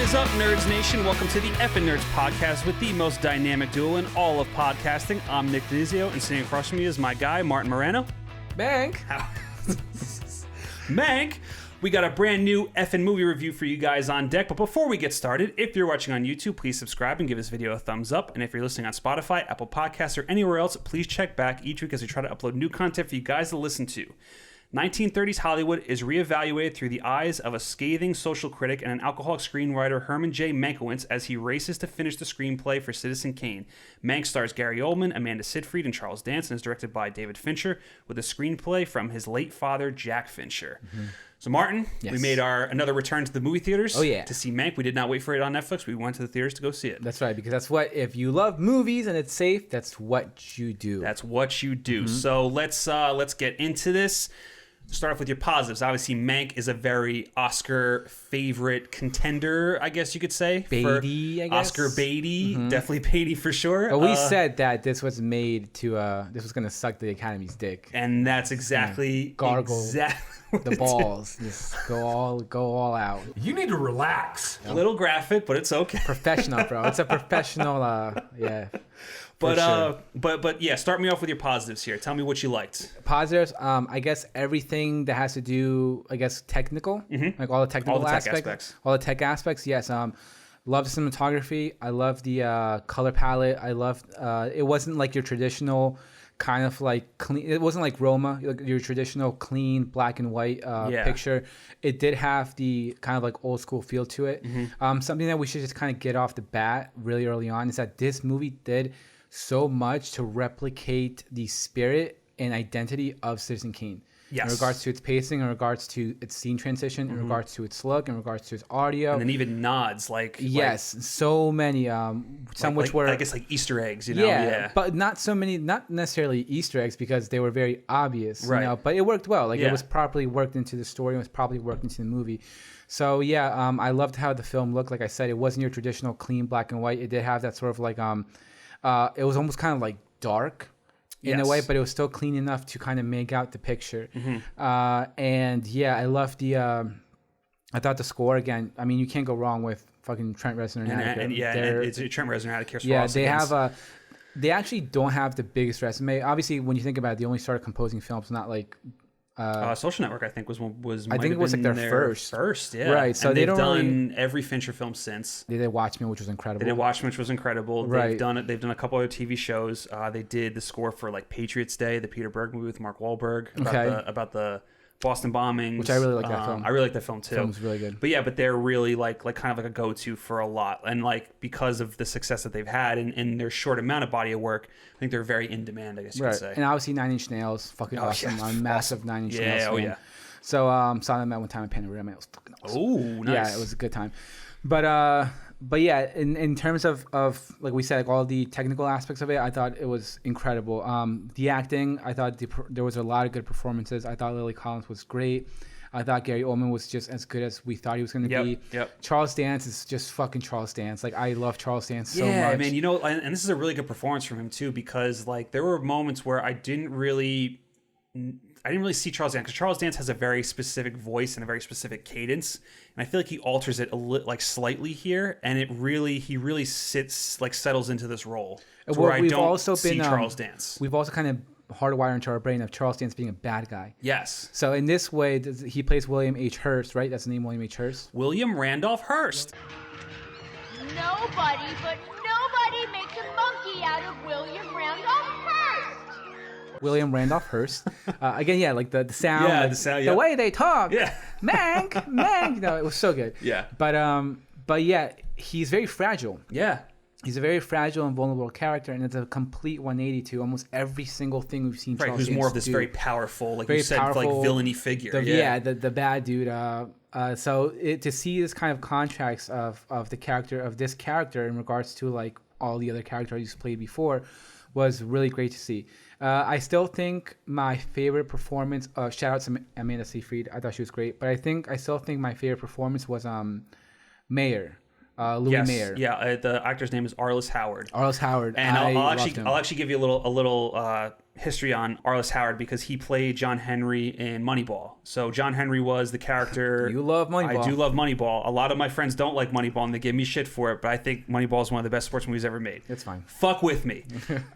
is up, Nerds Nation? Welcome to the Effin' Nerds podcast with the most dynamic duo in all of podcasting. I'm Nick D'Izio, and sitting across from me is my guy, Martin Moreno. Mank. Mank. We got a brand new effing movie review for you guys on deck. But before we get started, if you're watching on YouTube, please subscribe and give this video a thumbs up. And if you're listening on Spotify, Apple Podcasts, or anywhere else, please check back each week as we try to upload new content for you guys to listen to. 1930s Hollywood is reevaluated through the eyes of a scathing social critic and an alcoholic screenwriter, Herman J. Mankiewicz, as he races to finish the screenplay for Citizen Kane. Mank stars Gary Oldman, Amanda Seyfried, and Charles Dance, and is directed by David Fincher, with a screenplay from his late father, Jack Fincher. Mm-hmm. So, Martin, yes. We made another return to the movie theaters to see Mank. We did not wait for it on Netflix. We went to the theaters to go see it. That's right, because that's what, if you love movies and it's safe, that's what you do. That's what you do. Mm-hmm. So let's get into this. Start off with your positives. Obviously, Mank is a very Oscar favorite contender, I guess you could say. Beatty, I guess. Oscar Beatty. Mm-hmm. Definitely Beatty for sure. But we said that this was made to, this was going to suck the Academy's dick. And that's exactly... Gargle the balls. Just go all out. You need to relax. A little graphic, but it's okay. Professional, bro. It's a professional, yeah. But yeah, start me off with your positives here. Tell me what you liked. Positives, I guess everything that has to do, I guess, technical, like all the technical aspects. All the tech aspects, yes. Love the cinematography. I love the color palette. I loved, it wasn't like your traditional kind of like clean. It wasn't like Roma, like your traditional clean black and white picture. It did have the kind of like old school feel to it. Mm-hmm. Something that we should just kind of get off the bat really early on is that this movie did so much to replicate the spirit and identity of Citizen Kane. Yes. In regards to its pacing, in regards to its scene transition, in regards to its look, in regards to its audio. And then even nods, so many. Some which were, I guess, like Easter eggs, you know? Yeah, but not so many, not necessarily Easter eggs because they were very obvious, right. You know, but it worked well. Like it was properly worked into the story, it was properly worked into the movie. So I loved how the film looked. Like I said, it wasn't your traditional clean black and white. It did have that sort of like, it was almost kind of like dark in a way, but it was still clean enough to kind of make out the picture. Mm-hmm. And I loved I thought the score again. I mean, you can't go wrong with fucking Trent Reznor and it's Trent Reznor. They actually don't have the biggest resume. Obviously, when you think about it, they only started composing films not like. Social Network, I think, was I think it was like their first, yeah. Right, so and they've done every Fincher film since. They did Watchmen, which was incredible. Right. They've done a couple other TV shows. They did the score for like Patriots Day, the Peter Berg movie with Mark Wahlberg about the Boston bombings, which I really like that film. I really like that film too. The film was really good. But they're really like kind of like a go-to for a lot, and like because of the success that they've had and their short amount of body of work, I think they're very in demand, I guess you could say. And obviously 9 Inch Nails, fucking awesome. I'm a massive 9 Inch Nails fan. Yeah. So saw them at one time in Panorama. It was fucking awesome. Oh, nice. Yeah, it was a good time. But yeah, in terms of like we said, like all the technical aspects of it, I thought it was incredible. The acting, I thought there was a lot of good performances. I thought Lily Collins was great. I thought Gary Oldman was just as good as we thought he was going to be. Yep. Charles Dance is just fucking Charles Dance. Like, I love Charles Dance so much. Yeah, man, you know, and this is a really good performance from him too, because like there were moments where I didn't really see Charles Dance, because Charles Dance has a very specific voice and a very specific cadence, and I feel like he alters it like slightly here, and he really settles into this role. Where I don't see Charles Dance. We've also kind of hardwired into our brain of Charles Dance being a bad guy. Yes. So in this way, he plays William H. Hearst, right? That's the name, William H. Hearst. William Randolph Hearst. Nobody makes a monkey out of William Randolph Hearst. William Randolph Hearst. Again, like the sound, yeah, the sound, the way they talk. Yeah. Mank. You know, it was so good. Yeah. But yeah, he's very fragile. Yeah. He's a very fragile and vulnerable character, and it's a complete 180 to almost every single thing we've seen. Right, Charles who's Dance more of this do. very powerful, like you said, like villainy figure. The bad dude. So to see this kind of contrast of this character in regards to like all the other characters he's played before was really great to see. I still think my favorite performance. Shout out to Amanda Seyfried. I thought she was great, but I still think my favorite performance was Mayer. Louis Mayer. Yeah, the actor's name is Arliss Howard. And I'll actually give you a little history on Arliss Howard because he played John Henry in Moneyball. So John Henry was the character. You love Moneyball. I do love Moneyball. A lot of my friends don't like Moneyball and they give me shit for it, but I think Moneyball is one of the best sports movies ever made. It's fine. Fuck with me.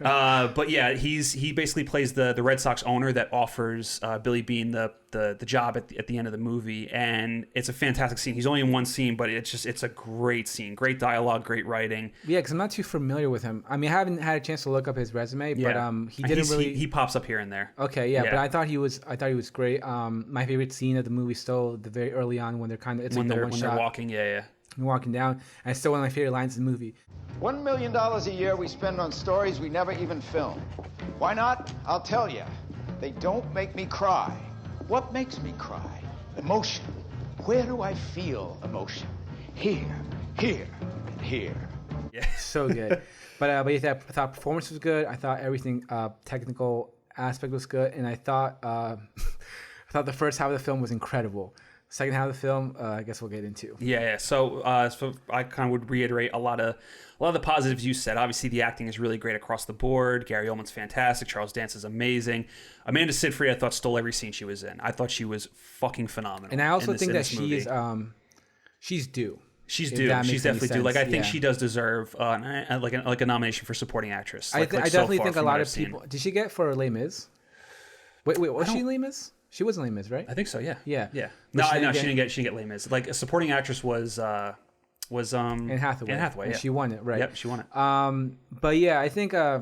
But yeah, he basically plays the Red Sox owner that offers Billy Beane the job at the end of the movie, and it's a fantastic scene. He's only in one scene, but it's a great scene. Great dialogue, great writing. Yeah, because I'm not too familiar with him. I mean, I haven't had a chance to look up his resume, but he didn't really. He pops up here and there. Okay, yeah, but I thought he was great. My favorite scene of the movie still the very early on when they're it's like the one shot. When they're walking, yeah. Walking down, and it's still one of my favorite lines in the movie. $1 million a year we spend on stories we never even film. Why not? I'll tell you. They don't make me cry. What makes me cry? Emotion. Where do I feel emotion? Here, here, and here. Yeah, so good. But I thought performance was good. I thought everything technical aspect was good, and I thought the first half of the film was incredible. Second half of the film, I guess we'll get into. Yeah. So I kind of would reiterate a lot of the positives you said. Obviously, the acting is really great across the board. Gary Oldman's fantastic. Charles Dance is amazing. Amanda Seyfried, I thought, stole every scene she was in. I thought she was fucking phenomenal. And I also think that she's due. She's due. She's definitely due. Like I think she does deserve like a nomination for supporting actress. I definitely think a lot of people. Did she get for Les Mis? Wait, was she Les Mis? She wasn't Les Mis, right? I think so. Yeah. Yeah. No, she didn't get Les Mis. Like a supporting actress was Anne Hathaway. And she won it, right? Yep, she won it. But yeah, I think I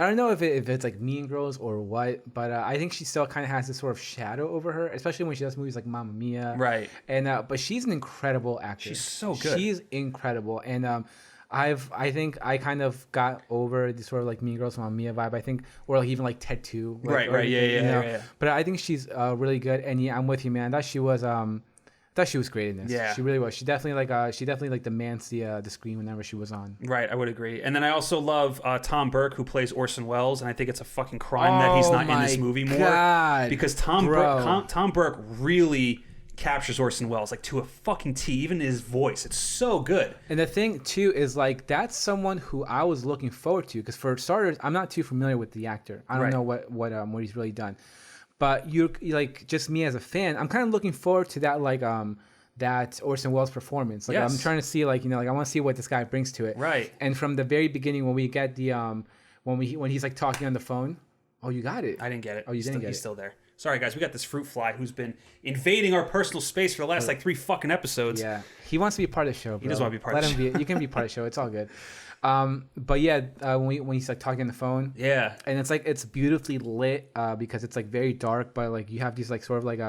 don't know if it's like Mean Girls or what, but I think she still kind of has this sort of shadow over her, especially when she does movies like Mamma Mia. Right. And but she's an incredible actress. She's so good. She's incredible, and I think I kind of got over the sort of like Mean Girls, Mamma Mia vibe. I think, or like even like Ted 2. Like, right. Yeah. But I think she's really good, and yeah, I'm with you, man. I thought she was great in this. Yeah, she really was. She definitely demands the screen whenever she was on. Right, I would agree. And then I also love Tom Burke, who plays Orson Welles, and I think it's a fucking crime that he's not in this movie more because Tom Burke really captures Orson Welles like to a fucking T, even his voice. It's so good. And the thing too is like that's someone who I was looking forward to because for starters, I'm not too familiar with the actor. I don't know what he's really done. But you like just me as a fan, I'm kind of looking forward to that that Orson Welles performance. Like yes. I'm trying to see like I want to see what this guy brings to it. Right. And from the very beginning when we get the when he's like talking on the phone. Oh, you got it. I didn't get it. Oh, you didn't get it. He's still there. Sorry, guys. We got this fruit fly who's been invading our personal space for the last like 3 fucking episodes. Yeah. He wants to be a part of the show, bro. He does want to be part of the show. You can be part of the show. It's all good. But yeah, when he's like talking on the phone, yeah, and it's like it's beautifully lit because it's like very dark, but like you have these like sort of like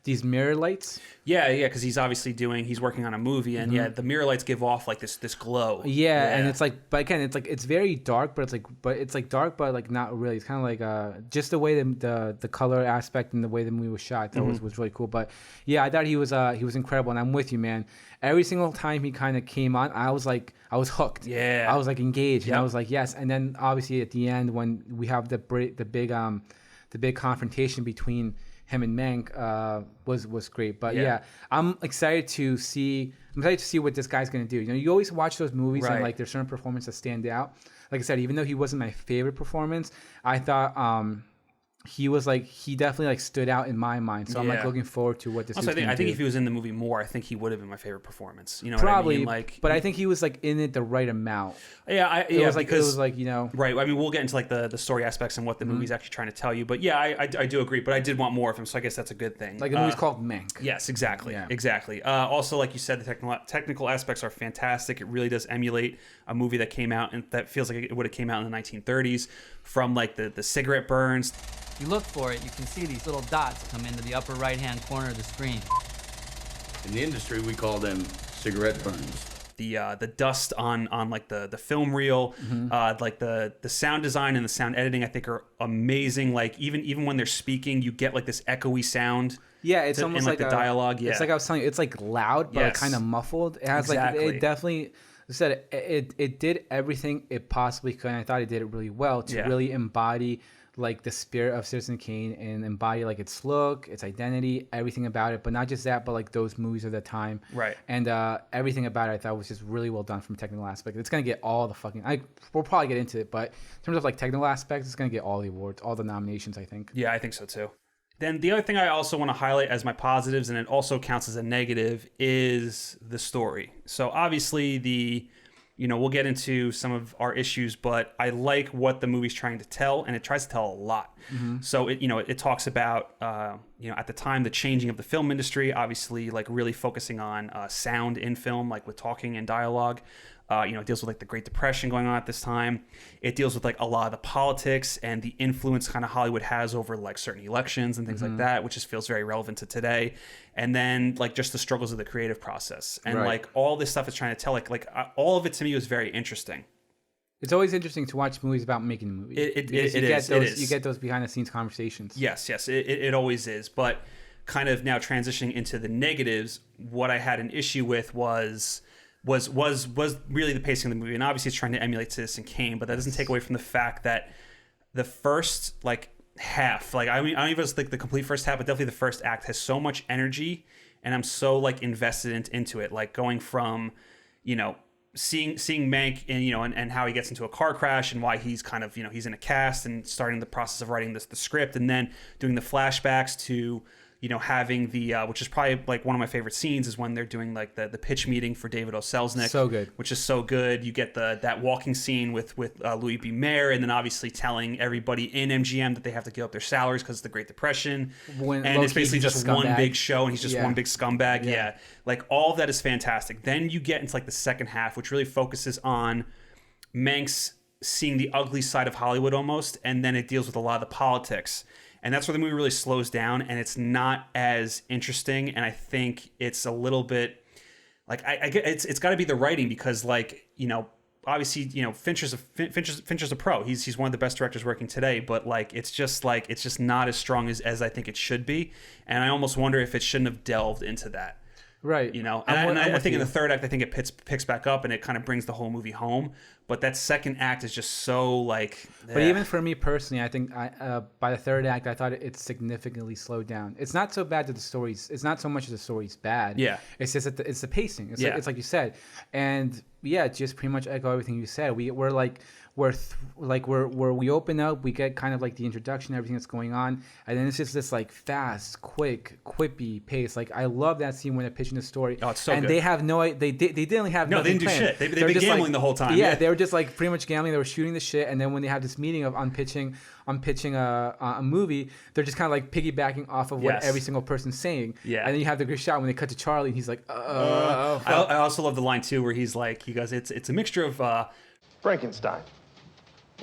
these mirror lights. Yeah, because he's obviously he's working on a movie, and the mirror lights give off like this glow. Yeah, and it's like, but again, it's like it's very dark, but it's like dark, but like not really. It's kind of like just the way the color aspect and the way the movie was shot that was really cool. But yeah, I thought he was incredible, and I'm with you, man. Every single time he kind of came on, I was hooked. Yeah, I was like engaged, and I was like yes. And then obviously at the end when we have the big confrontation between him and Mank was great. But yeah, I'm excited to see what this guy's gonna do. You always watch those movies and like there's certain performances that stand out. Like I said, even though he wasn't my favorite performance, I thought he definitely like stood out in my mind. So I'm like looking forward to what this. Also, I think if he was in the movie more, I think he would have been my favorite performance. Probably, what I mean? But I think he was like in it the right amount. It was like right. I mean, we'll get into like the story aspects and what the movie's actually trying to tell you. But yeah, I do agree. But I did want more of him, so I guess that's a good thing. Like the movie's called Mank. Yes, exactly, exactly. Also, like you said, the technical aspects are fantastic. It really does emulate a movie that came out and that feels like it would have came out in the 1930s. From like the cigarette burns. You look for it, you can see these little dots come into the upper right-hand corner of the screen. In the industry, we call them cigarette burns. The dust on like the film reel, like the sound design and the sound editing, I think are amazing. Like even when they're speaking, you get like this echoey sound. Yeah, it's almost like the dialogue. Yeah, it's like I was telling you, it's like loud but kind of muffled. It has like it definitely. I said it did everything it possibly could, and I thought it did it really well to really embody like the spirit of Citizen Kane and embody like its look, its identity, everything about it. But not just that, but like those movies of the time. Right. And everything about it I thought was just really well done from a technical aspect. It's gonna get all the fucking we'll probably get into it, but in terms of like technical aspects, it's gonna get all the awards, all the nominations, I think. Yeah, I think so too. Then the other thing I also want to highlight as my positives, and it also counts as a negative, is the story. So obviously we'll get into some of our issues, but I like what the movie's trying to tell, and it tries to tell a lot. So it talks about, at the time, the changing of the film industry, obviously like really focusing on sound in film, like with talking and dialogue. It deals with like the Great Depression going on at this time. It deals with like a lot of the politics and the influence kind of Hollywood has over like certain elections and things like that, which just feels very relevant to today. And then like just the struggles of the creative process and like all this stuff is trying to tell like all of it to me was very interesting. It's always interesting to watch movies about making a movie. It is. You get those behind the scenes conversations. Yes, it always is. But kind of now transitioning into the negatives, what I had an issue with was really the pacing of the movie, and obviously it's trying to emulate Citizen Kane, but that doesn't take away from the fact that the first like half, like I mean, I don't even think the complete first half, but definitely the first act has so much energy, and I'm so like invested into it, like going from, seeing Mank and how he gets into a car crash and why he's kind of he's in a cast and starting the process of writing the script, and then doing the flashbacks to having the which is probably like one of my favorite scenes is when they're doing like the pitch meeting for David O. Selznick. So good. Which is so good. You get that walking scene with Louis B. Mayer, and then obviously telling everybody in MGM that they have to give up their salaries because of the Great Depression. And it's basically just one big show, and he's just one big scumbag. Yeah. Like all of that is fantastic. Then you get into like the second half, which really focuses on Manx seeing the ugly side of Hollywood almost, and then it deals with a lot of the politics. And that's where the movie really slows down, and it's not as interesting. And I think it's a little bit like I get it's got to be the writing, because like obviously Fincher's a pro. He's one of the best directors working today, but like it's just not as strong as I think it should be. And I almost wonder if it shouldn't have delved into that. Right. I think in the third act, I think it picks back up and it kind of brings the whole movie home. But that second act is just so like. But even for me personally, I think by the third act, I thought it significantly slowed down. It's not so bad that the story's. It's not so much that the story's bad. Yeah. It's just that it's the pacing. It's like you said, and just pretty much echo everything you said. Where we open up, we get kind of like the introduction, everything that's going on, and then it's just this like fast, quick, quippy pace. Like I love that scene when they're pitching the story. Oh, it's so and good. they have they didn't have no, they didn't do shit. They've been gambling like, the whole time. Yeah, they were just like pretty much gambling. They were shooting the shit, and then when they have this meeting on pitching a movie, they're just kind of like piggybacking off of what every single person's saying. Yeah, and then you have the good shot when they cut to Charlie, and he's like, I also love the line too where he goes, it's a mixture of Frankenstein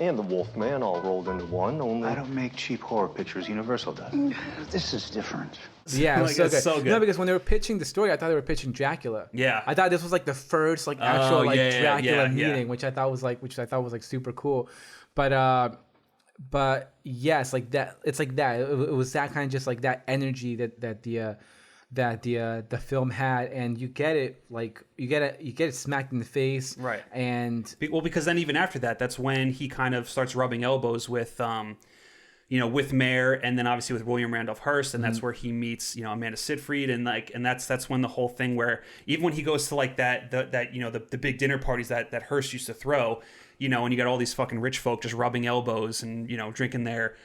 and the Wolfman all rolled into one. Only I don't make cheap horror pictures. Universal does. This is different. Yeah, it was like, so good. No, because when they were pitching the story, I thought they were pitching Dracula. Yeah, I thought this was like the first like actual Dracula meeting, yeah. which I thought was like super cool. But yes, like that. It's like that. It was that kind of just like that energy that the film had, and you get it smacked in the face, right? And because then even after that, that's when he kind of starts rubbing elbows with with Mayer, and then obviously with William Randolph Hearst, and that's where he meets Amanda Seyfried, and that's when the whole thing where even when he goes to like the big dinner parties that Hearst used to throw. And you got all these fucking rich folk just rubbing elbows and drinking their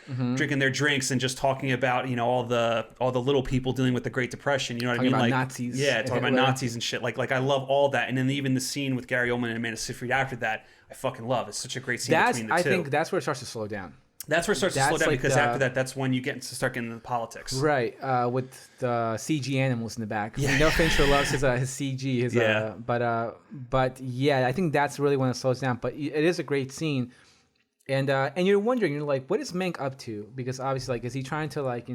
drinks and just talking about all the little people dealing with the Great Depression. You know what I mean? Talking like about Nazis. Yeah, talking about Nazis and shit. Like I love all that. And then even the scene with Gary Oldman and Amanda Seyfried after that, I fucking love. It's such a great scene between the two. I think that's where it starts to slow down. That's where it starts to slow down, like because after that, that's when you start getting into the politics. Right, with the CG animals in the back. Yeah. Fincher loves his CG. But yeah, I think that's really when it slows down. But it is a great scene, and you're wondering, you're like, what is Mank up to? Because obviously, like, is he trying to like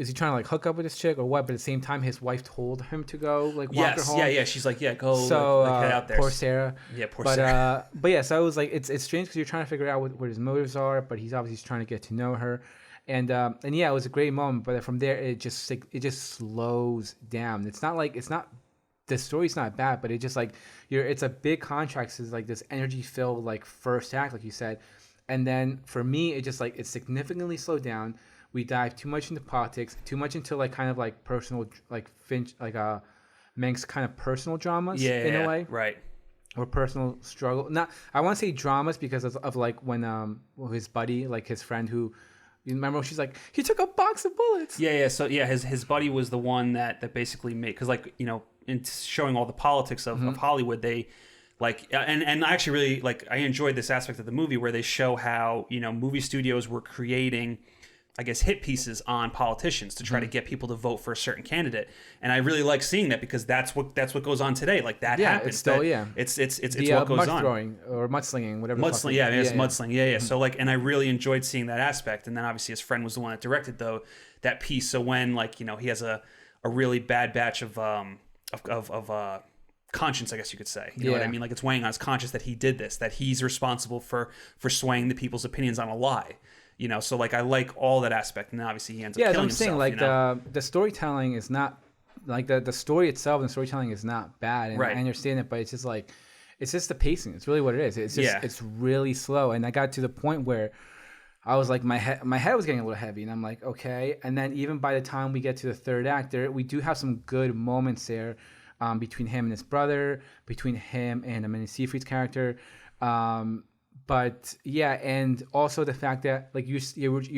is he trying to like hook up with this chick or what? But at the same time, his wife told him to go like walk her home. Yeah. She's like, go. So head out there. Poor Sarah. Yeah, poor Sarah. But yeah, so it was like it's strange because you're trying to figure out what his motives are, but he's obviously trying to get to know her, and yeah, it was a great moment. But from there, it just slows down. The story's not bad, but it just like it's a big contrast. It's like this energy filled like first act, like you said. And then for me, it just like it significantly slowed down. We dive too much into politics, too much into like kind of like personal, like Finch, like Mank's kind of personal dramas in a way, right? Or personal struggle. Not, I want to say dramas because of like when his buddy, like his friend who, you remember when she's like, he took a box of bullets. Yeah. So yeah, his buddy was the one that basically made, because like, you know, in showing all the politics of Hollywood, they like, and I actually really like, I enjoyed this aspect of the movie where they show how, you know, movie studios were creating, I guess, hit pieces on politicians to try to get people to vote for a certain candidate, and I really like seeing that because that's what goes on today. Like that happens. It's still, it's what goes on. Throwing or mudslinging, whatever. Mudslinging, it's mudslinging. Yeah. So like, and I really enjoyed seeing that aspect. And then obviously his friend was the one that directed that piece. So when like, you know, he has a really bad batch of conscience, I guess you could say. You know what I mean? Like it's weighing on his conscience that he did this, that he's responsible for swaying the people's opinions on a lie. You know, so like I like all that aspect, and then obviously he ends up killing himself. Yeah, I'm saying like you know? the storytelling is not like the story itself, and the storytelling is not bad, and I understand it, but it's just like it's just the pacing. It's really what it is. It's just it's really slow, and I got to the point where I was like my head was getting a little heavy, and I'm like okay, and then even by the time we get to the third act, we do have some good moments there between him and his brother, between him and Amanda Seyfried's character. But yeah, and also the fact that, like you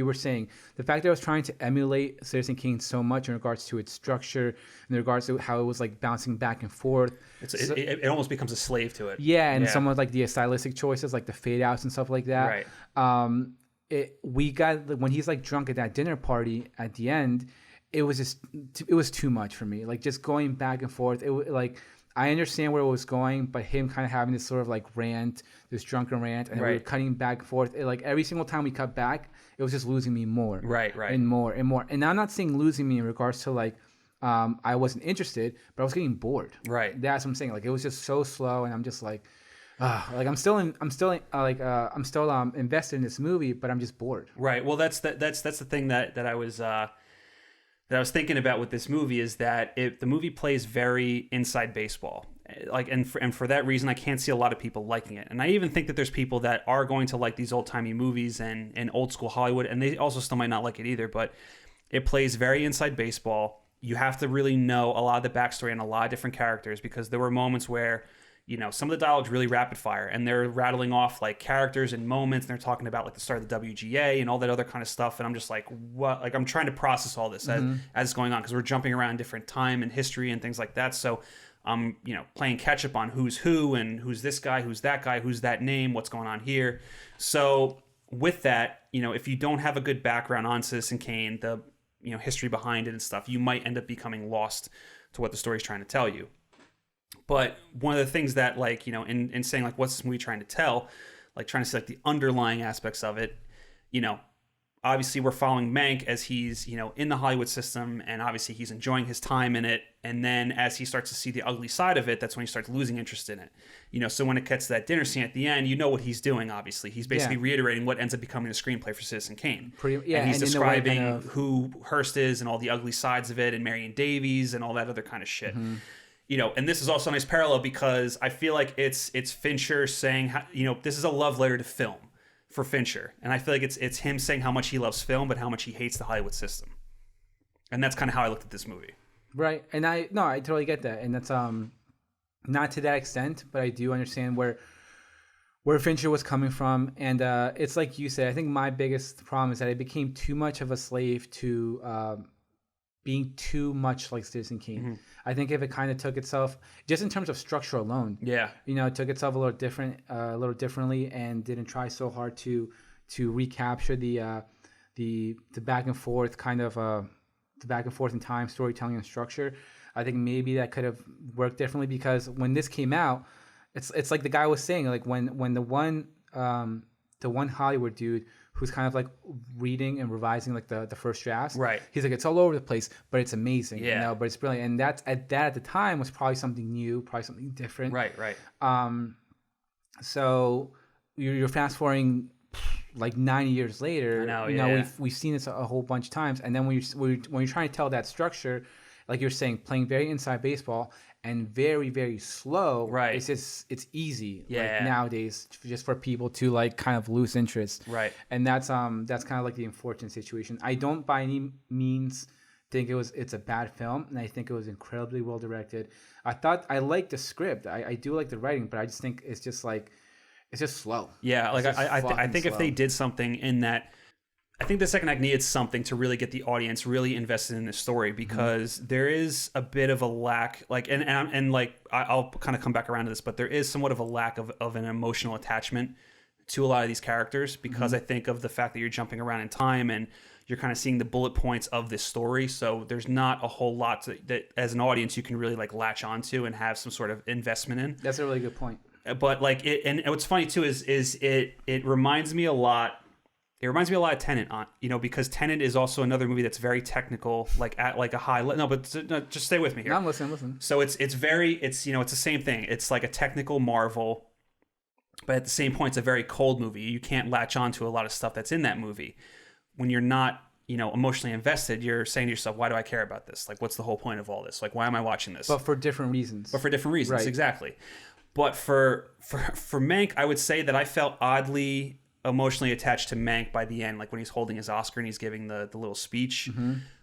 were saying, the fact that I was trying to emulate Citizen Kane so much in regards to its structure, in regards to how it was like bouncing back and forth. It almost becomes a slave to it. Yeah, and some of like the stylistic choices, like the fade outs and stuff like that. Right. We got when he's like drunk at that dinner party at the end, it was too much for me. Like just going back and forth. It like. I understand where it was going, but him kind of having this sort of like rant, this drunken rant, and we were cutting back and forth. Like every single time we cut back, it was just losing me more. Right. And more and more. And I'm not saying losing me in regards to like I wasn't interested, but I was getting bored. Right. That's what I'm saying. Like it was just so slow, and I'm just like, like I'm still invested in this movie, but I'm just bored. Right. Well, that's the thing that I was thinking about with this movie is that the movie plays very inside baseball, like, and for that reason, I can't see a lot of people liking it. And I even think that there's people that are going to like these old timey movies and old school Hollywood, and they also still might not like it either. But it plays very inside baseball. You have to really know a lot of the backstory and a lot of different characters, because there were moments where, you know, some of the dialogue's really rapid fire, and they're rattling off like characters and moments, and they're talking about like the start of the WGA and all that other kind of stuff. And I'm just like, what? Like I'm trying to process all this as it's going on, because we're jumping around different time and history and things like that. So I'm, you know, playing catch up on who's who and who's this guy, who's that guy, who's that name, what's going on here. So with that, you know, if you don't have a good background on Citizen Kane, the, you know, history behind it and stuff, you might end up becoming lost to what the story's trying to tell you. But one of the things that, like, you know, in saying, like, what's this movie trying to tell, like, trying to see, like, the underlying aspects of it, you know, obviously we're following Mank as he's, you know, in the Hollywood system, and obviously he's enjoying his time in it. And then as he starts to see the ugly side of it, that's when he starts losing interest in it. You know, so when it gets to that dinner scene at the end, you know what he's doing, obviously. He's basically reiterating what ends up becoming the screenplay for Citizen Kane. And he's describing who Hearst is and all the ugly sides of it, and Marion Davies and all that other kind of shit. You know, and this is also a nice parallel, because I feel like it's Fincher saying, you know, this is a love letter to film for Fincher. And I feel like it's him saying how much he loves film, but how much he hates the Hollywood system. And that's kind of how I looked at this movie. Right. And I totally get that. And that's not to that extent, but I do understand where Fincher was coming from. And it's like you said, I think my biggest problem is that it became too much of a slave to being too much like Citizen Kane. I think if it kind of took itself, just in terms of structure alone, you know, it took itself a little differently, and didn't try so hard to recapture the back and forth kind of the back and forth in time, storytelling, and structure. I think maybe that could have worked differently, because when this came out, it's like the guy was saying, like when the one Hollywood dude who's kind of like reading and revising like the first drafts. Right. He's like, it's all over the place, but it's amazing. Yeah. You know, but it's brilliant. And that's at the time was probably something new, probably something different. Right. So you're fast forwarding like 9 years later. I know, you know, we've seen this a whole bunch of times. And then when you're trying to tell that structure, like you're saying, playing very inside baseball and very, very slow. Right. It's easy. Yeah. Like nowadays, just for people to like kind of lose interest. Right. And that's kind of like the unfortunate situation. I don't by any means think it's a bad film, and I think it was incredibly well directed. I liked the script. I do like the writing, but I just think it's just slow. Yeah, like I think if they did something in that, I think the second act needed something to really get the audience really invested in the story, because there is a bit of a lack, like, and like I'll kind of come back around to this, but there is somewhat of a lack of an emotional attachment to a lot of these characters, because I think of the fact that you're jumping around in time and you're kind of seeing the bullet points of this story. So there's not a whole lot that as an audience you can really like latch onto and have some sort of investment in. That's a really good point. But like and what's funny too is it reminds me a lot. It reminds me a lot of Tenet, because Tenet is also another movie that's very technical, like at like a high level. No, but just stay with me here. No, I'm listening. So it's it's the same thing. It's like a technical marvel, but at the same point, it's a very cold movie. You can't latch on to a lot of stuff that's in that movie. When you're not, emotionally invested, you're saying to yourself, why do I care about this? Like, what's the whole point of all this? Like, why am I watching this? But for different reasons. Right. Exactly. But for Mank, I would say that I felt oddly emotionally attached to Mank by the end, like when he's holding his Oscar and he's giving the little speech.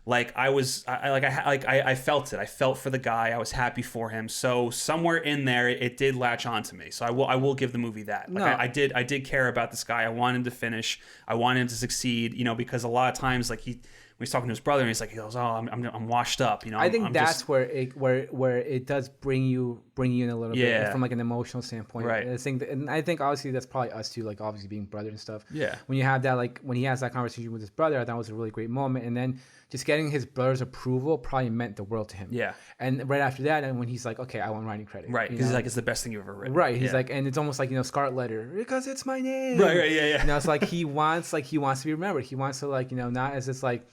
Like I felt it. I felt for the guy. I was happy for him. So somewhere in there, it did latch on to me. So I will give the movie that. Like I did care about this guy. I wanted him to finish. I wanted him to succeed. Because a lot of times, like when he's talking to his brother, and he's like, he goes, "Oh, I'm washed up." I think that's where it does bring you in a little bit from like an emotional standpoint. Right. I think obviously that's probably us too, like obviously being brothers and stuff. Yeah. When you have that, like when he has that conversation with his brother, I thought it was a really great moment, and then just getting his brother's approval probably meant the world to him. Yeah. And right after that, and when he's like, okay, I want writing credit. Right. Because he's like, it's the best thing you've ever written. Right. He's like, and it's almost like, Scarlet Letter, because it's my name. Right. Yeah. It's like he wants to be remembered. He wants to not as this like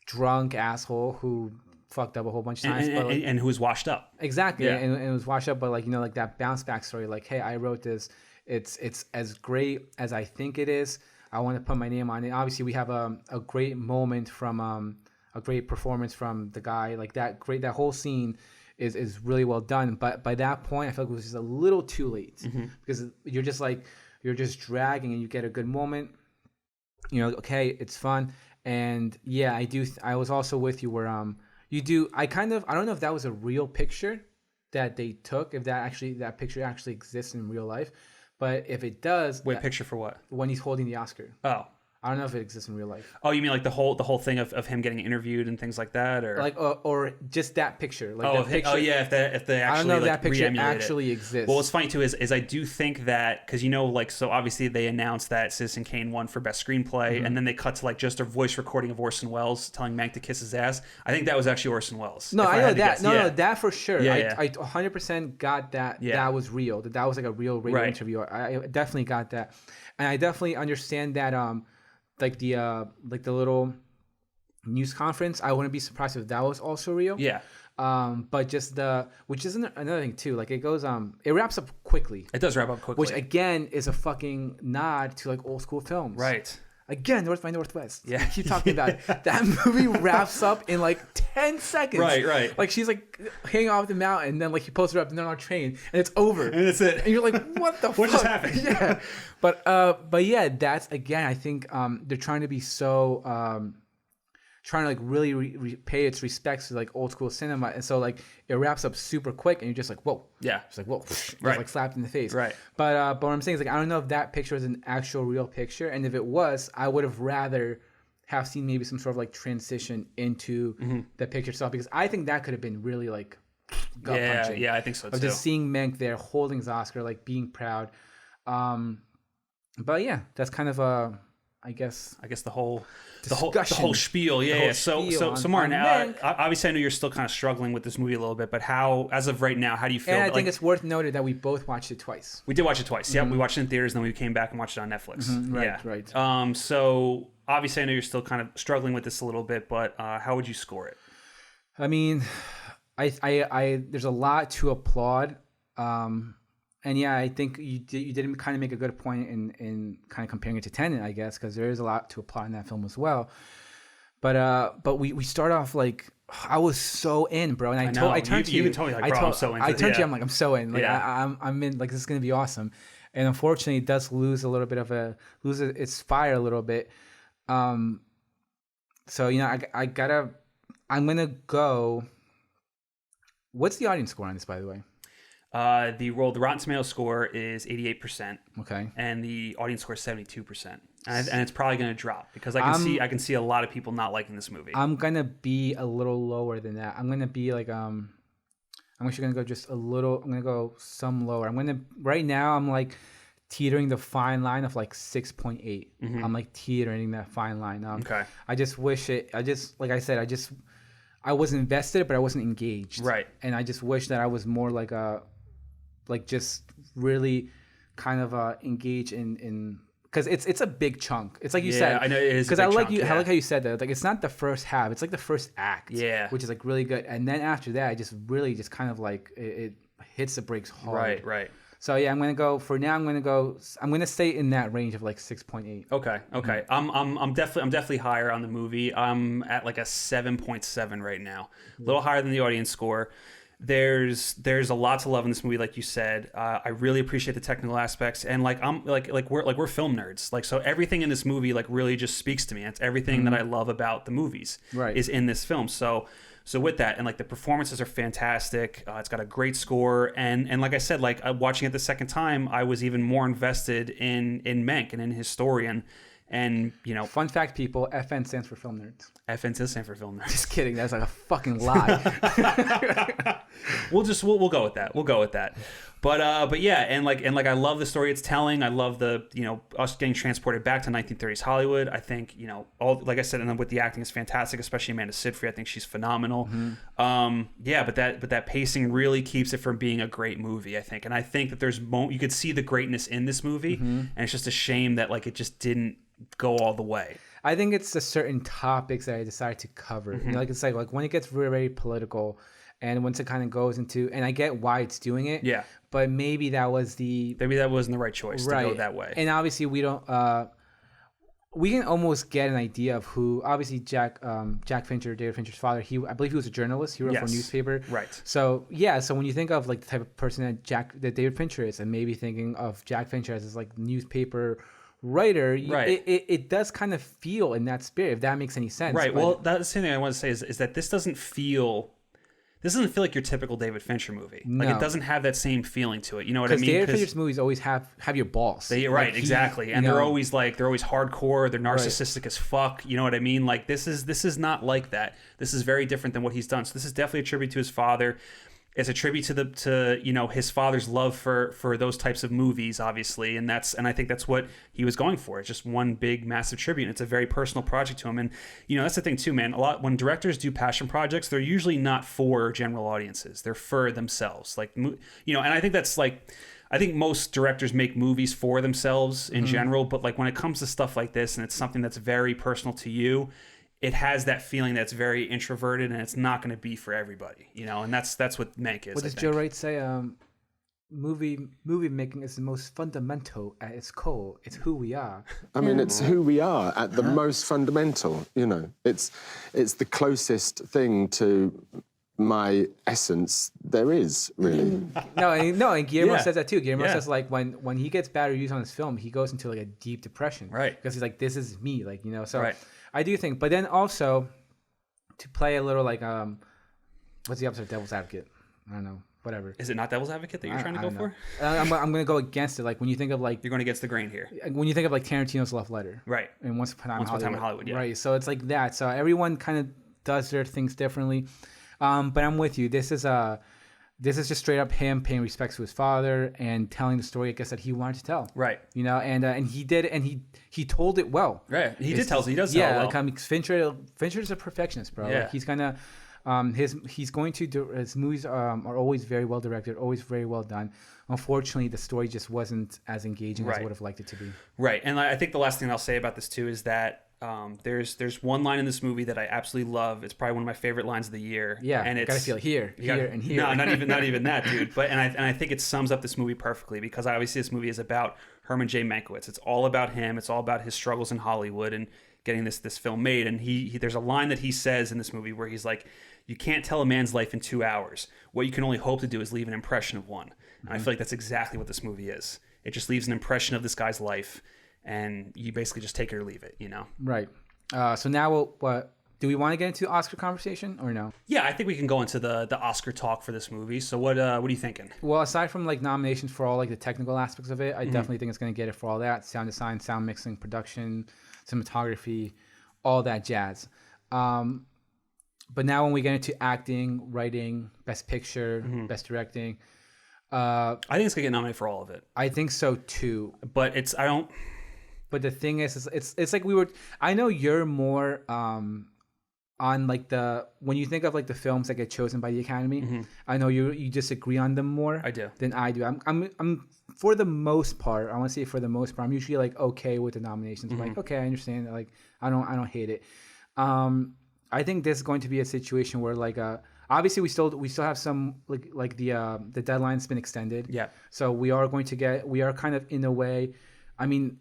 drunk asshole who fucked up a whole bunch of times, and who was washed up. Exactly. Yeah. And was washed up, but like that bounce back story, like, hey, I wrote this. It's as great as I think it is. I want to put my name on it. Obviously, we have a great moment from a great performance from the guy. Like that whole scene is really well done. But by that point, I felt like it was just a little too late, because you're just dragging, and you get a good moment. Okay, it's fun, and yeah, I was also with you where I don't know if that was a real picture that they took, if that picture actually exists in real life. But if it does... Wait, picture for what? When he's holding the Oscar. Oh. I don't know if it exists in real life. Oh, you mean like the whole thing of him getting interviewed and things like that, or like or just that picture? Like that picture. Oh yeah, if they actually I don't know if that picture actually exists. Well, what's funny too is I do think that, because so obviously they announced that Citizen Kane won for best screenplay, and then they cut to like just a voice recording of Orson Welles telling Mank to kiss his ass. I think that was actually Orson Welles. No, I know that. No, that for sure. Yeah, I 100% got that. Yeah. That was real. That was like a real radio interview. I definitely got that, and I definitely understand that. Like the little news conference, I wouldn't be surprised if that was also real. Yeah. But just which is another thing too. Like it goes, it wraps up quickly. It does wrap up quickly. Which again is a fucking nod to like old school films. Right. Again, North by Northwest. Yeah. I keep talking about it. That movie wraps up in like 10 seconds. Right. Like she's like hanging off the mountain, and then like he pulls her up and they're on a train, and it's over. And that's it. And you're like, what the fuck? What just happened? Yeah. But yeah, that's again, I think they're trying to be so trying to like really pay its respects to like old school cinema, and so like it wraps up super quick, and you're just like, whoa. Yeah. It's like, whoa. Right. Like slapped in the face. Right. But what I'm saying is like, I don't know if that picture is an actual real picture, and if it was, I would have rather have seen maybe some sort of like transition into the picture itself, because I think that could have been really like gut punching. Yeah, I think so too. Of just seeing Mank there holding his Oscar, like being proud. But yeah, that's kind of I guess the whole spiel. Yeah. So Martin, obviously I know you're still kind of struggling with this movie a little bit, but how, as of right now, how do you feel? And I think it's worth noting that we both watched it twice. We did watch it twice. Yeah, we watched it in theaters, and then we came back and watched it on Netflix. Right. So obviously I know you're still kind of struggling with this a little bit, but how would you score it? I mean, I there's a lot to applaud. And yeah, I think you did kind of make a good point in kind of comparing it to Tenet, I guess, because there is a lot to applaud in that film as well. But we start off like I was so in, bro. And I turned to you. You even told me, like, bro, I'm so into I turned to you. yeah. I'm like, I'm so in. Like, I'm in. Like, this is gonna be awesome. And unfortunately, it does lose its fire a little bit. So I'm gonna go. What's the audience score on this, by the way? The Rotten Tomatoes score is 88%. Okay. And the audience score is 72%. And it's probably going to drop because I can see a lot of people not liking this movie. I'm gonna be a little lower than that. I'm gonna be like I'm actually gonna go just a little. I'm gonna go some lower. Right now I'm like teetering the fine line of like 6.8. Mm-hmm. I'm like teetering that fine line. Okay. I just wish I was invested, but I wasn't engaged. Right. And I just wish that I was more just really kind of engaged in. Because it's a big chunk. It's like you said. I know it is. Because I like how you said that. Like, it's not the first half. It's like the first act. Yeah. Which is like really good. And then after that, it just really just kind of like it hits the brakes hard. Right. So yeah, I'm gonna stay in that range of like 6.8. Okay. Mm-hmm. I'm definitely higher on the movie. I'm at like a 7.7 right now. A little higher than the audience score. There's a lot to love in this movie, like you said. I really appreciate the technical aspects, and we're film nerds. Like, so everything in this movie like really just speaks to me. It's everything that I love about the movies is in this film. So with that, and like the performances are fantastic. It's got a great score, and like I said, like watching it the second time, I was even more invested in Mank and in his story. And fun fact, people, FN stands for film nerds. FN does stand for film nerds. Just kidding. That's like a fucking lie. We'll go with that. We'll go with that. But yeah, and I love the story it's telling. I love the us getting transported back to 1930s Hollywood. I think all, like I said, and then with the acting is fantastic, especially Amanda Seyfried. I think she's phenomenal. Mm-hmm. But that pacing really keeps it from being a great movie, I think. And I think that you could see the greatness in this movie, and it's just a shame that like it just didn't go all the way. I think it's the certain topics that I decided to cover. Mm-hmm. It's like when it gets very, very political, and once it kind of goes into, and I get why it's doing it. Yeah. But maybe that wasn't the right choice to go that way. And obviously we don't. We can almost get an idea of who. Obviously Jack Fincher, David Fincher's father. I believe he was a journalist. He wrote for a newspaper. Right. So yeah. So when you think of like the type of person that David Fincher is, and maybe thinking of Jack Fincher as this like newspaper writer, it does kind of feel in that spirit, if that makes any sense. Right. Well, that's the same thing I want to say is that this doesn't feel like your typical David Fincher movie. No. Like, it doesn't have that same feeling to it. You know what I mean? Because David Fincher's movies always have your balls. Exactly. And they're always hardcore. They're narcissistic as fuck. You know what I mean? Like, this is not like that. This is very different than what he's done. So this is definitely a tribute to his father. It's a tribute to his father's love for those types of movies, obviously, and I think that's what he was going for. It's just one big massive tribute. And it's a very personal project to him, and that's the thing too, man. When directors do passion projects, they're usually not for general audiences. They're for themselves, and I think that's like. I think most directors make movies for themselves in general, but like when it comes to stuff like this, and it's something that's very personal to you, it has that feeling that's very introverted, and it's not going to be for everybody, and that's what Mank is. What does Joe Wright say? Movie making is the most fundamental at its core. It's who we are. I mean, it's who we are at the most fundamental. It's the closest thing to my essence there is, really. No, and Guillermo says that too. Guillermo says like when he gets bad reviews on his film, he goes into like a deep depression, right? Because he's like, this is me, like So right. I do think, but then also to play a little like what's the opposite of devil's advocate? I don't know. Whatever. Is it not devil's advocate that you're trying to go for? I'm going to go against it. Like when you think of like... You're going against the grain here. When you think of like Tarantino's Love Letter. Right. And Once Upon a Time in Hollywood, yeah. Right. So it's like that. So everyone kind of does their things differently. But I'm with you. This is just straight up him paying respects to his father and telling the story, I guess, that he wanted to tell. Right. And he did, and he told it well. Right. He does tell it well. Yeah. Like Fincher's a perfectionist, bro. Yeah. Like he's gonna... his movies are always very well directed, always very well done. Unfortunately, the story just wasn't as engaging as I would have liked it to be. Right, and I think the last thing I'll say about this too is that there's one line in this movie that I absolutely love. It's probably one of my favorite lines of the year. Yeah, and it's gotta feel here, and here. No, not even that, dude. But I think it sums up this movie perfectly, because obviously this movie is about Herman J. Mankiewicz. It's all about him. It's all about his struggles in Hollywood and getting this film made. And he there's a line that he says in this movie where he's like, You can't tell a man's life in 2 hours. What you can only hope to do is leave an impression of one. And I feel like that's exactly what this movie is. It just leaves an impression of this guy's life, and you basically just take it or leave it, you know? Right. So now, what do we want to get into Oscar conversation or no? Yeah, I think we can go into the Oscar talk for this movie. So what are you thinking? Well, aside from like nominations for all like the technical aspects of it, I definitely think it's going to get it for all that: sound design, sound mixing, production, cinematography, all that jazz. But now when we get into acting, writing, best picture, best directing, I think it's gonna get nominated for all of it. I think so too. But But the thing is it's like I know you're more on like when you think of like the films that get chosen by the Academy. I know you disagree on them more. I do. Than I do. I'm for the most part. I want to say for the most part, I'm usually like okay with the nominations. I'm like okay, I understand. Like I don't hate it. I think this is going to be a situation where like obviously we still have some like the deadline's been extended. Yeah. So we are kind of in a way. I mean,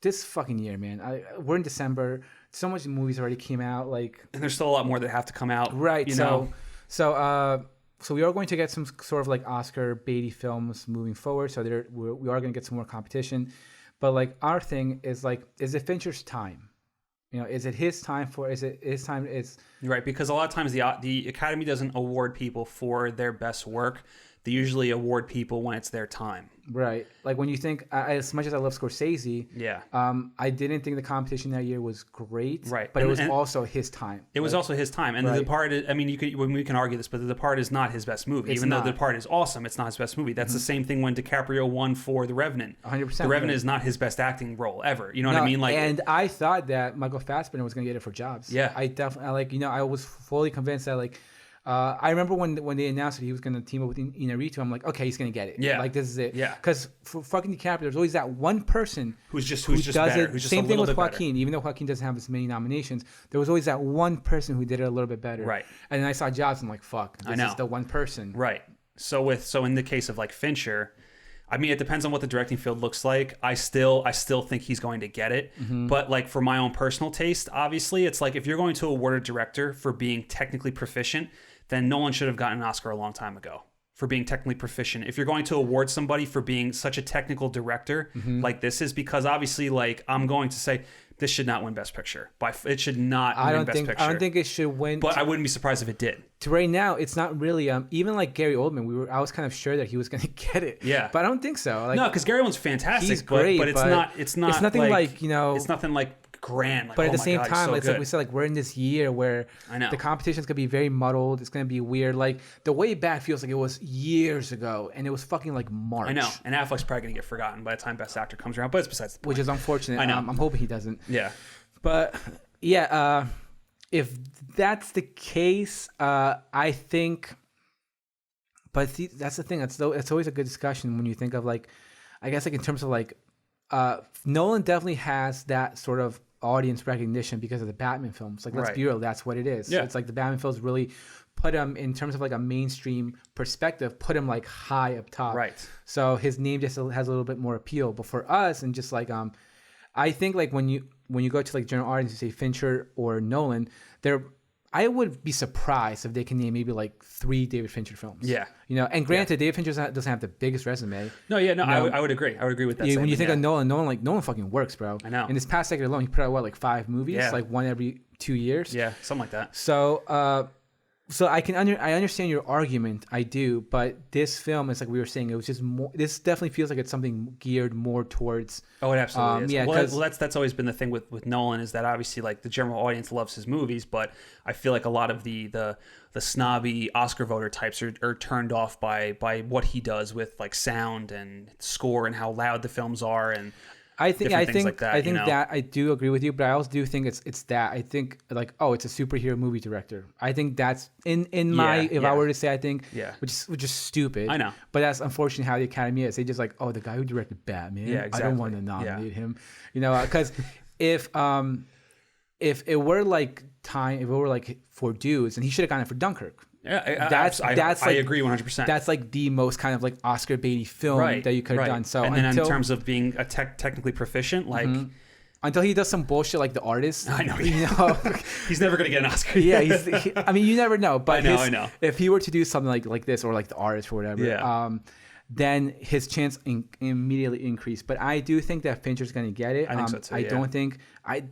this fucking year, man. We're in December. So much movies already came out. Like, and there's still a lot more that have to come out. Right. You know? So we are going to get some sort of like Oscar baity films moving forward. So we are going to get some more competition. But like our thing is like, is it Fincher's time? You know, is it his time is it his time? Right, because a lot of times the Academy doesn't award people for their best work. They usually award people when it's their time. Right. Like when you think, as much as I love Scorsese, yeah, I didn't think the competition that year was great. Right. But it was also his time. It was also his time. And The Departed, I mean, we can argue this, but The Departed is not his best movie. Even though The Departed is awesome, it's not his best movie. That's the same thing when DiCaprio won for The Revenant. 100%. The Revenant is not his best acting role ever. You know what I mean? Like, and I thought that Michael Fassbender was going to get it for Jobs. Yeah. I definitely, I was fully convinced that like, I remember when they announced that he was going to team up with Inarritu, I'm like, okay, he's going to get it. Yeah. Like, this is it. Yeah. Because for fucking DiCaprio, there's always that one person who's just does better. it. Who's just Same thing with Joaquin. better. Even though Joaquin doesn't have as many nominations, there was always that one person who did it a little bit better. Right. And then I saw Jobs, I'm like, fuck, this is the one person. Right. So in the case of like Fincher, I mean, it depends on what the directing field looks like. I still think he's going to get it. But like for my own personal taste, obviously, it's like if you're going to award a director for being technically proficient, then Nolan should have gotten an Oscar a long time ago for being technically proficient. If you're going to award somebody for being such a technical director like this is, because obviously, like, I'm going to say this should not win Best Picture. It should not win Best Picture. I don't think it should win. But I wouldn't be surprised if it did. To right now, it's not really. Even like Gary Oldman, I was kind of sure that he was going to get it. Yeah. But I don't think so. Like, no, because Gary Oldman's fantastic. He's great, but it's not. It's nothing like It's nothing like grand. Like, but at the same God, time, so it's good. like we said, like we're in this year where the competition's gonna be very muddled. It's gonna be weird. Like The Way Back feels like it was years ago, and it was fucking like March. I know, and Affleck's probably gonna get forgotten by the time Best Actor comes around. But it's besides the point. Which is unfortunate. I know. I'm hoping he doesn't. Yeah. But yeah, if that's the case, I think. But see, that's the thing. It's always a good discussion when you think of like, I guess like in terms of like, Nolan definitely has that sort of audience recognition because of the Batman films. Like, let's be real, that's what it is. Yeah. So it's like the Batman films really put him in terms of like a mainstream perspective, put him like high up top. Right. So his name just has a little bit more appeal. But for us, and just like I think like when you go to like general audience, you say Fincher or Nolan, I would be surprised if they can name maybe like 3 David Fincher films. Yeah. And granted, David Fincher doesn't have the biggest resume. No, I would agree. I would agree with that. Yeah, when you think of Nolan fucking works, bro. I know. In this past decade alone, he put out like 5 movies, Yeah. like one every 2 years. Yeah, something like that. So I understand your argument, I do, but this film is like we were saying, it was just more. This definitely feels like it's something geared more towards. Oh, it absolutely is. Yeah, well, that's always been the thing with Nolan, is that obviously like the general audience loves his movies, but I feel like a lot of the snobby Oscar voter types are turned off by what he does with like sound and score and how loud the films are and. I think that I do agree with you, but I also do think it's that I think like, oh, it's a superhero movie director. I think that's I were to say, I think which is stupid. I know, but that's unfortunately how the Academy is. They just like, oh, the guy who directed Batman. Yeah, exactly. I don't want to nominate him. Because if it were like time, if it were like for dudes, and he should have gone it for Dunkirk. Yeah, I agree 100%. That's like the most kind of like Oscar baity film that you could have done. So and then in terms of being technically proficient, like Until he does some bullshit like The Artist. I know. You know? He's never going to get an Oscar. Yeah, I mean, you never know. But I know. If he were to do something like this or like The Artist or whatever, then his chance immediately increased. But I do think that Fincher's going to get it. I think so too, I don't think...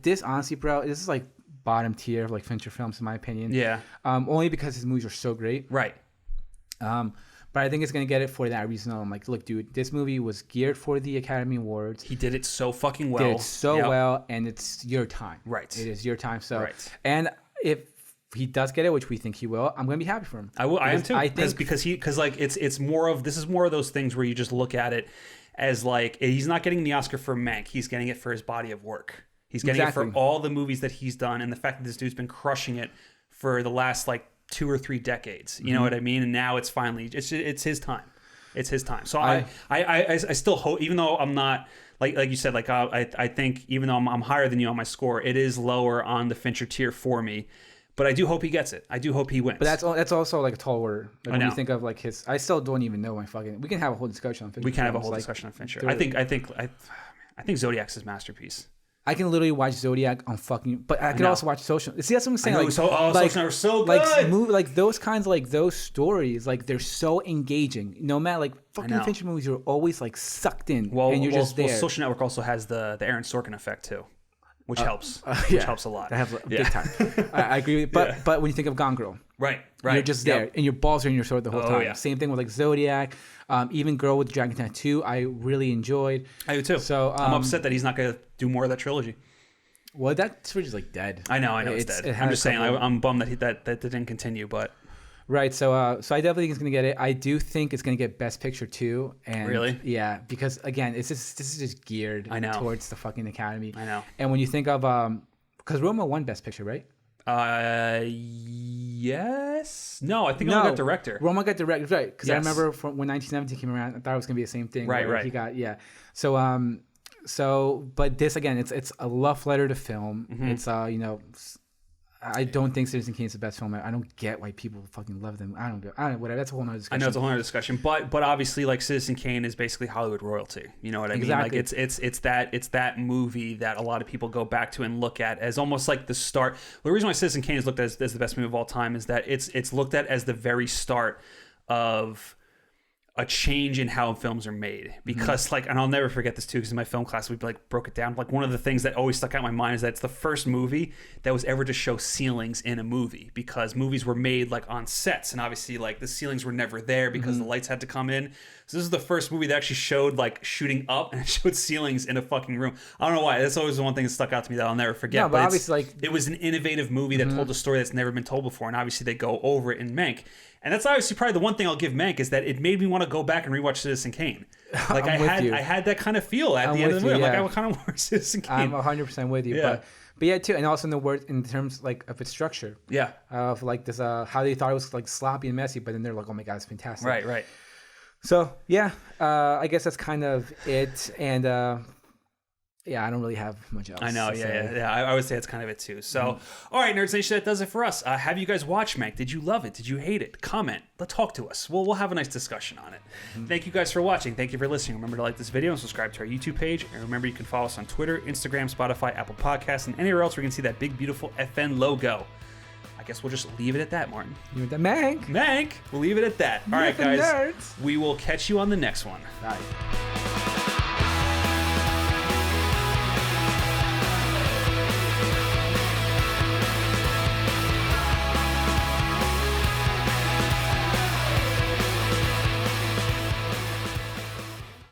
This, honestly, bro, this is like bottom tier of like Fincher films, in my opinion. Yeah. Only because his movies are so great. Right. But I think it's going to get it for that reason. I'm like, look, dude, this movie was geared for the Academy Awards. He did it so fucking well. Did it so well, and it's your time. Right. It is your time. So, right. And if he does get it, which we think he will, I'm going to be happy for him. I will. I am too. I think because like it's more of those things where you just look at it as like he's not getting the Oscar for Mank. He's getting it for his body of work. He's getting it for all the movies that he's done, and the fact that this dude's been crushing it for the last like 2 or 3 decades. You know what I mean? And now it's finally it's his time. It's his time. So I still hope, even though I'm not like you said, like I think even though I'm higher than you on my score, it is lower on the Fincher tier for me. But I do hope he gets it. I do hope he wins. But that's also like a tall order. Like when you think of like his, I still don't even know my fucking. We can have a whole discussion on Fincher. We can have a whole discussion on Fincher. I think Zodiac's his masterpiece. I can literally watch Zodiac on fucking, but I can also watch Social. See, that's what I'm saying. Like, Social Network's so good. Like those kinds of like those stories, like they're so engaging. No matter like fucking Fincher movies, you're always like sucked in, and you're just there. Well, Social Network also has the Aaron Sorkin effect too, which helps. Which helps a lot. That helps big time. I agree with you. But when you think of Gone Girl, right, you're just there, and your balls are in your throat the whole time. Yeah. Same thing with like Zodiac. Even Girl with the Dragon Tattoo, I really enjoyed. I do too. So I'm upset that he's not going to do more of that trilogy. Well, that trilogy's like dead. I know it's dead. I'm just saying, I'm bummed that didn't continue, but right. So I definitely think it's gonna get it. I do think it's gonna get Best Picture too. And really, yeah, because again, this is just geared towards the fucking Academy. I know. And when you think of because Roma won Best Picture, right? Yes. No, I think Roma got director. Roma got director, right? Because I remember from when 1917 came around, I thought it was gonna be the same thing. Right. He got So, but this again, it's a love letter to film. Mm-hmm. It's I don't think Citizen Kane is the best film. I don't get why people fucking love them. I don't whatever. That's a whole nother discussion. I know it's a whole nother discussion, but obviously like Citizen Kane is basically Hollywood royalty. You know what I mean? Like it's that movie that a lot of people go back to and look at as almost like the start. The reason why Citizen Kane is looked at as the best movie of all time is that it's looked at as the very start of a change in how films are made, because like, and I'll never forget this too, because in my film class we like broke it down. Like one of the things that always stuck out in my mind is that it's the first movie that was ever to show ceilings in a movie, because movies were made like on sets, and obviously like the ceilings were never there because the lights had to come in. So this is the first movie that actually showed like shooting up, and it showed ceilings in a fucking room. I don't know why. That's always the one thing that stuck out to me that I'll never forget. No, but obviously like it was an innovative movie that told a story that's never been told before, and obviously they go over it in Mank. And that's obviously probably the one thing I'll give Mank, is that it made me want to go back and rewatch Citizen Kane. Like I had that kind of feel at the end of the movie. I'm like, I kind of want Citizen Kane. I'm 100% with you. Yeah. But yeah, too, and also in the word in terms like of its structure. Yeah. Of like this, how they thought it was like sloppy and messy, but then they're like, oh my god, it's fantastic. Right. So yeah, I guess that's kind of it, and. Yeah, I don't really have much else. I know, yeah. I would say that's kind of it too. So, all right, Nerds Nation, that does it for us. Have you guys watched Mank? Did you love it? Did you hate it? Comment. Let's talk to us. We'll have a nice discussion on it. Thank you guys for watching. Thank you for listening. Remember to like this video and subscribe to our YouTube page. And remember, you can follow us on Twitter, Instagram, Spotify, Apple Podcasts, and anywhere else where you can see that big, beautiful FN logo. I guess we'll just leave it at that, Martin. Leave it at Mank. We'll leave it at that. All right, guys. Nerds. We will catch you on the next one. Bye.